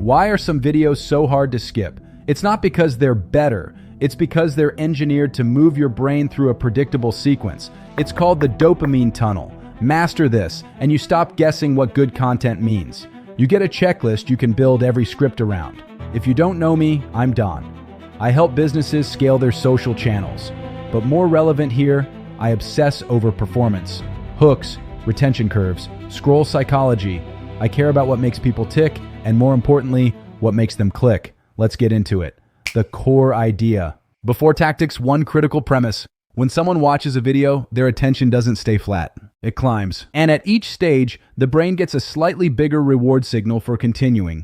Why are some videos so hard to skip? It's not because they're better. It's because they're engineered to move your brain through a predictable sequence. It's called the dopamine tunnel. Master this, and you stop guessing what good content means. You get a checklist you can build every script around. If you don't know me, I'm Don. I help businesses scale their social channels. But more relevant here, I obsess over performance, hooks, retention curves, scroll psychology. I care about what makes people tick, and more importantly, what makes them click. Let's get into it. The core idea. Before tactics, one critical premise. When someone watches a video, their attention doesn't stay flat. It climbs. And at each stage, the brain gets a slightly bigger reward signal for continuing.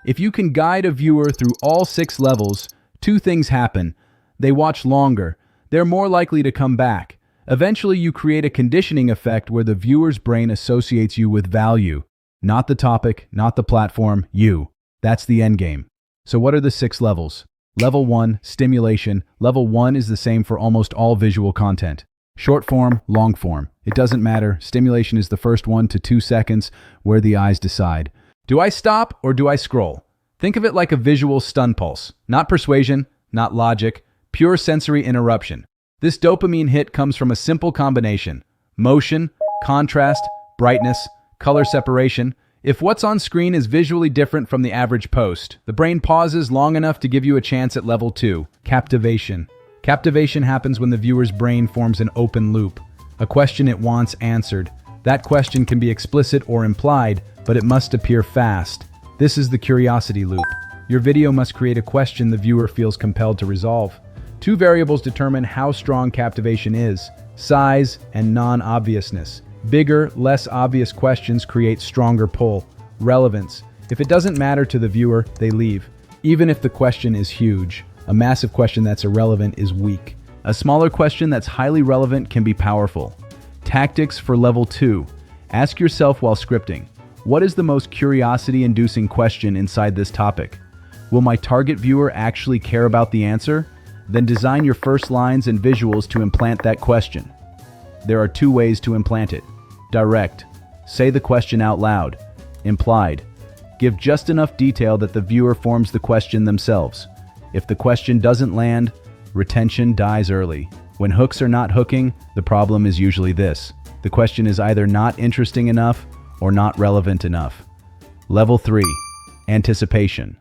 If you can guide a viewer through all 6 levels, 2 things happen. They watch longer. They're more likely to come back. Eventually, you create a conditioning effect where the viewer's brain associates you with value. Not the topic, not the platform, you. That's the end game. So what are the 6 levels? Level 1, stimulation. Level 1 is the same for almost all visual content. Short form, long form. It doesn't matter. Stimulation is the first 1 to 2 seconds where the eyes decide. Do I stop or do I scroll? Think of it like a visual stun pulse. Not persuasion, not logic, pure sensory interruption. This dopamine hit comes from a simple combination: motion, contrast, brightness, color separation. If what's on screen is visually different from the average post, the brain pauses long enough to give you a chance at level 2, captivation. Captivation happens when the viewer's brain forms an open loop, a question it wants answered. That question can be explicit or implied, but it must appear fast. This is the curiosity loop. Your video must create a question the viewer feels compelled to resolve. 2 variables determine how strong captivation is: size and non-obviousness. Bigger, less obvious questions create stronger pull. Relevance. If it doesn't matter to the viewer, they leave. Even if the question is huge. A massive question that's irrelevant is weak. A smaller question that's highly relevant can be powerful. Tactics for level 2. Ask yourself while scripting, what is the most curiosity-inducing question inside this topic? Will my target viewer actually care about the answer? Then design your first lines and visuals to implant that question. There are 2 ways to implant it. Direct. Say the question out loud. Implied. Give just enough detail that the viewer forms the question themselves. If the question doesn't land, retention dies early. When hooks are not hooking, the problem is usually this: the question is either not interesting enough or not relevant enough. Level 3. Anticipation.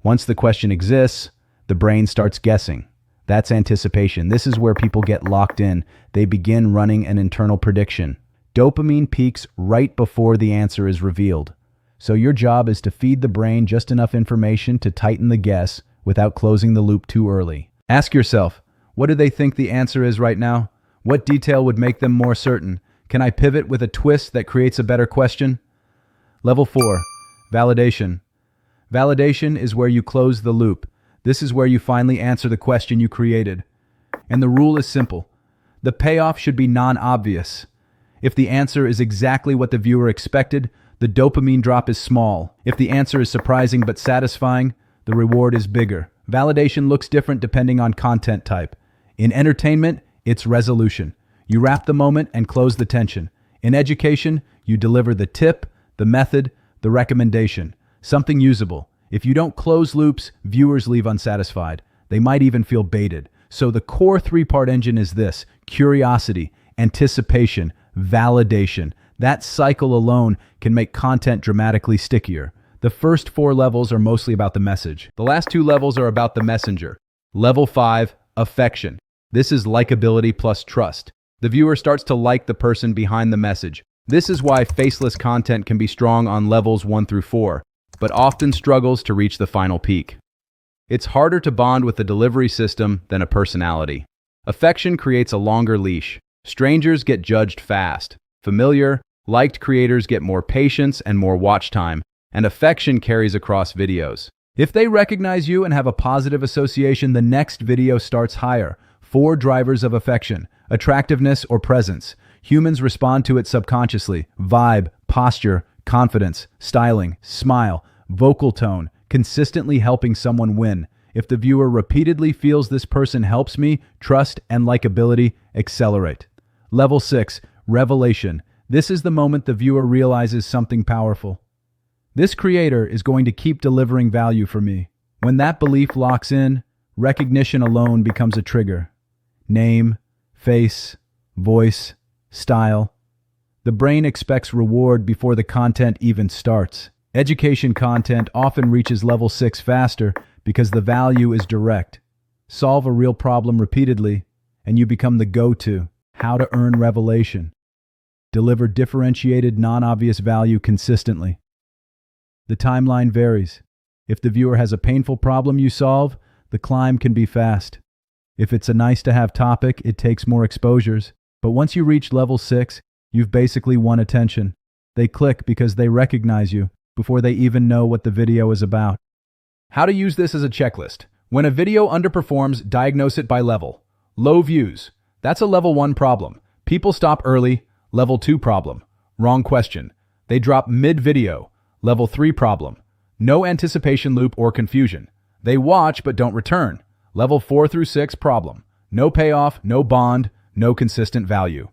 Once the question exists, the brain starts guessing. That's anticipation. This is where people get locked in. They begin running an internal prediction. Dopamine peaks right before the answer is revealed. So your job is to feed the brain just enough information to tighten the guess without closing the loop too early. Ask yourself, what do they think the answer is right now? What detail would make them more certain? Can I pivot with a twist that creates a better question? Level 4, validation. Validation is where you close the loop. This is where you finally answer the question you created. And the rule is simple. The payoff should be non-obvious. If the answer is exactly what the viewer expected, the dopamine drop is small. If the answer is surprising but satisfying, the reward is bigger. Validation looks different depending on content type. In entertainment, it's resolution. You wrap the moment and close the tension. In education, you deliver the tip, the method, the recommendation. Something usable. If you don't close loops, viewers leave unsatisfied. They might even feel baited. So the core 3-part engine is this: curiosity, anticipation, validation. That cycle alone can make content dramatically stickier. The first 4 levels are mostly about the message. The last 2 levels are about the messenger. Level 5, affection. This is likability plus trust. The viewer starts to like the person behind the message. This is why faceless content can be strong on levels 1 through 4. But often struggles to reach the final peak. It's harder to bond with a delivery system than a personality. Affection creates a longer leash. Strangers get judged fast. Familiar, liked creators get more patience and more watch time, and affection carries across videos. If they recognize you and have a positive association, the next video starts higher. 4 drivers of affection: attractiveness or presence. Humans respond to it subconsciously. Vibe, posture, confidence, styling, smile, vocal tone, consistently helping someone win. If the viewer repeatedly feels this person helps me, trust and likability accelerate. Level 6, revelation. This is the moment the viewer realizes something powerful. This creator is going to keep delivering value for me. When that belief locks in, recognition alone becomes a trigger. Name, face, voice, style. The brain expects reward before the content even starts. Education content often reaches level 6 faster because the value is direct. Solve a real problem repeatedly, and you become the go-to. How to earn revelation. Deliver differentiated, non-obvious value consistently. The timeline varies. If the viewer has a painful problem you solve, the climb can be fast. If it's a nice-to-have topic, it takes more exposures. But once you reach level 6, you've basically won attention. They click because they recognize you before they even know what the video is about. How to use this as a checklist. When a video underperforms, diagnose it by level. Low views. That's a level 1 problem. People stop early. Level 2 problem. Wrong question. They drop mid-video. Level 3 problem. No anticipation loop or confusion. They watch but don't return. Level 4 through 6 problem. No payoff, no bond, no consistent value.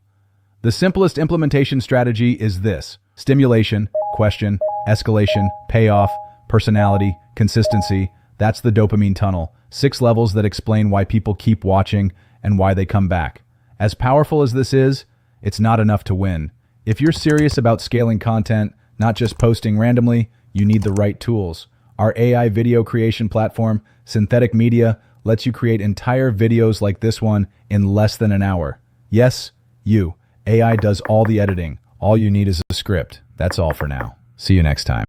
The simplest implementation strategy is this: stimulation, question, escalation, payoff, personality, consistency. That's the dopamine tunnel. 6 levels that explain why people keep watching and why they come back. As powerful as this is, it's not enough to win. If you're serious about scaling content, not just posting randomly, you need the right tools. Our AI video creation platform, Synthetik Media, lets you create entire videos like this one in less than an hour. Yes, you. AI does all the editing. All you need is a script. That's all for now. See you next time.